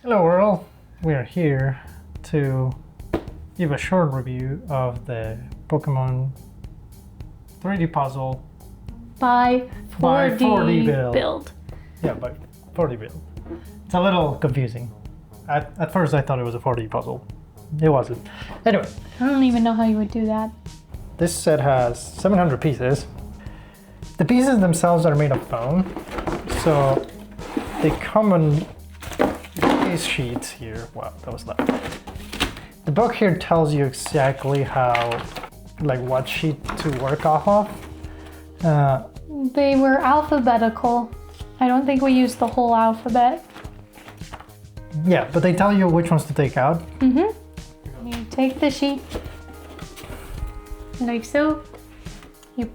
Hello world, we are here to give a short review of the Pokemon 3D puzzle by 4D build. Yeah, by 4D build. It's a little confusing. At first I thought it was a 4D puzzle. It wasn't. Anyway. I don't even know how you would do that. This set has 700 pieces. The pieces themselves are made of foam, so they come on these sheets here. Wow, that was loud. The book here tells you exactly how, like what sheet to work off of. They were alphabetical. I don't think we used the whole alphabet. Yeah, but they tell you which ones to take out. Mm-hmm. You take the sheet, like so. You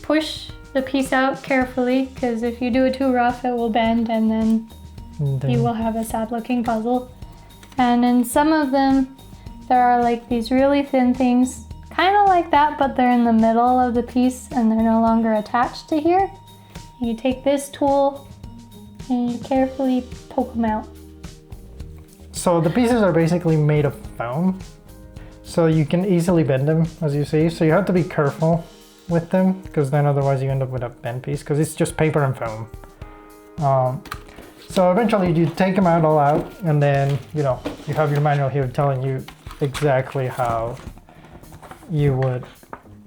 push the piece out carefully, because if you do it too rough, it will bend, and then you will have a sad-looking puzzle. And in some of them, there are like these really thin things, kind of like that, but they're in the middle of the piece and they're no longer attached to here. You take this tool and you carefully poke them out. So the pieces are basically made of foam, so you can easily bend them, as you see. So you have to be careful with them, because then otherwise you end up with a bent piece, because it's just paper and foam. So eventually you take them out all out, and then you have your manual here telling you exactly how you would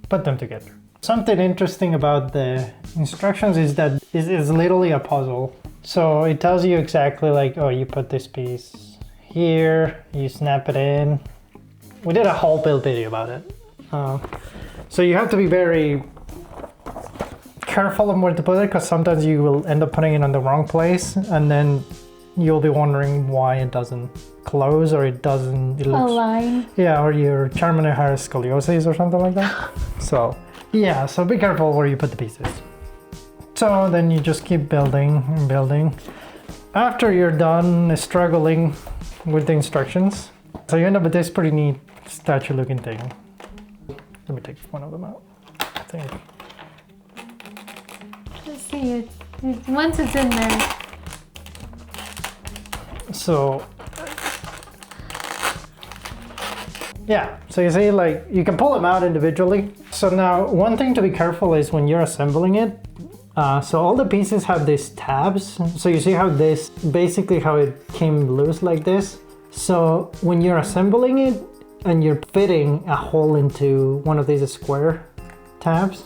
put them together. Something interesting about the instructions is that it is literally a puzzle. So it tells you exactly like, oh, you put this piece here, you snap it in. We did a whole build video about it. So you have to be very careful on where to put it, because sometimes you will end up putting it on the wrong place, and then you'll be wondering why it doesn't close, or it looks align. Yeah, or your Charmander has scoliosis or something like that. So yeah, so be careful where you put the pieces. So then you just keep building and building. After you're done struggling with the instructions, so you end up with this pretty neat statue looking thing. Let me take one of them out, I think. Let's see, once it's in there. So yeah, so you see, like, you can pull them out individually. So now one thing to be careful is when you're assembling it, so all the pieces have these tabs. So you see how this, basically how it came loose like this. So when you're assembling it and you're fitting a hole into one of these square tabs,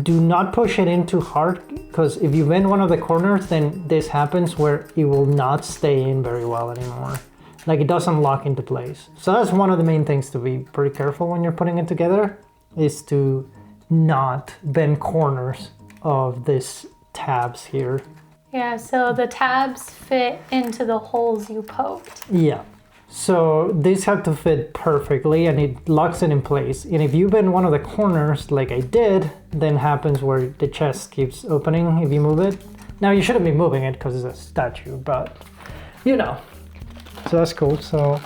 do not push it in too hard, because if you bend one of the corners, then this happens where it will not stay in very well anymore. Like, it doesn't lock into place. So that's one of the main things to be pretty careful when you're putting it together, is to not bend corners of these tabs here. Yeah, so the tabs fit into the holes you poked. Yeah. So these have to fit perfectly, and it locks it in place. And if you bend one of the corners like I did, then happens where the chest keeps opening if you move it. Now you shouldn't be moving it because it's a statue, but so that's cool. So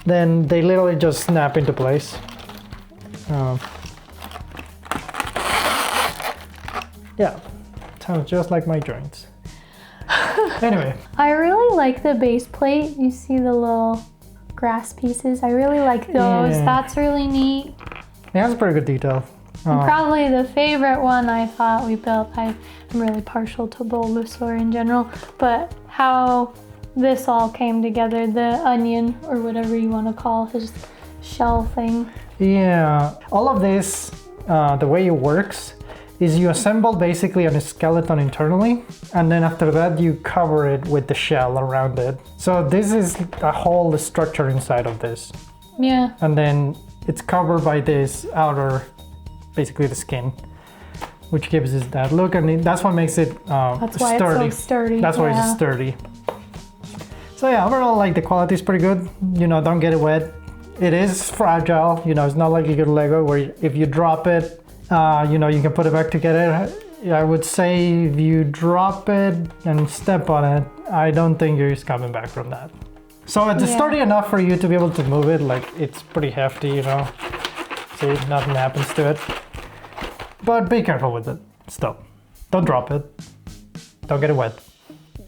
then they literally just snap into place. Yeah, sounds just like my joints. Anyway. I really like the base plate. You see the little grass pieces. I really like those. Yeah. That's really neat. It has pretty good detail. And probably the favorite one I thought we built, I'm really partial to Bulbasaur in general, but how this all came together, the onion, or whatever you want to call his shell thing. Yeah, all of this, the way it works is you assemble basically a skeleton internally, and then after that you cover it with the shell around it. So this is a whole structure inside of this. Yeah. And then it's covered by this outer, basically the skin, which gives it that look, and that's what makes it that's why sturdy. It's so sturdy. That's why it's sturdy. So yeah, overall, like, the quality is pretty good. Don't get it wet. It is fragile. It's not like a good Lego where if you drop it, you can put it back together. I would say if you drop it and step on it, I don't think you're coming back from that. So it's sturdy enough for you to be able to move it. Like, it's pretty hefty, See, nothing happens to it. But be careful with it still. Don't drop it. Don't get it wet.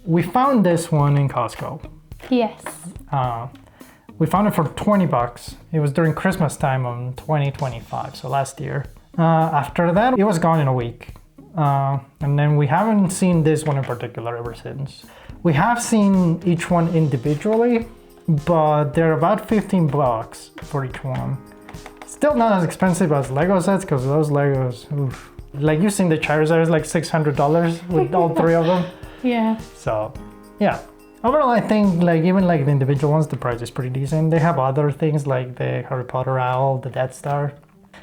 We found this one in Costco. Yes. We found it for 20 bucks. It was during Christmas time on 2025, so last year. After that, it was gone in a week. And then we haven't seen this one in particular ever since. We have seen each one individually, but they're about 15 bucks for each one. Still not as expensive as Lego sets, because those Legos, oof. Like you've seen the Charizard is like $600 with all three of them. Yeah. So, yeah. Overall, I think like even like the individual ones, the price is pretty decent. They have other things like the Harry Potter owl, the Death Star.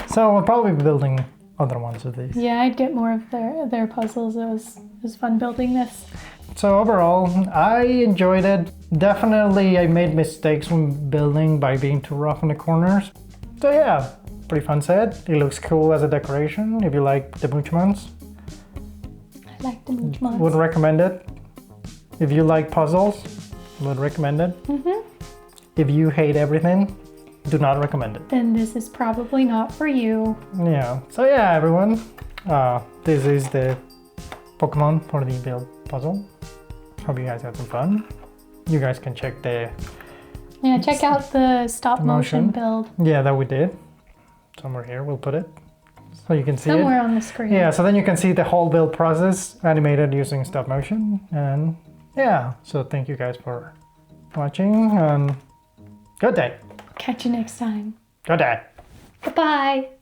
So we'll probably be building other ones of these. Yeah, I'd get more of their puzzles. It was fun building this. So overall, I enjoyed it. Definitely, I made mistakes when building by being too rough in the corners. So yeah, pretty fun set. It looks cool as a decoration. If you like the Moochmons, I like the Moochmons. would recommend it. If you like puzzles, would recommend it. If you hate everything, do not recommend it. Then this is probably not for you. Yeah. So yeah, everyone, this is the Pokemon for the build puzzle. Hope you guys had some fun. You guys can check the check out the stop motion build. Yeah, that we did. Somewhere here, we'll put it so you can see somewhere it. on the screen. Yeah, so then you can see the whole build process animated using stop motion. And yeah, so thank you guys for watching and good day. Catch you next time. Good day. Bye-bye.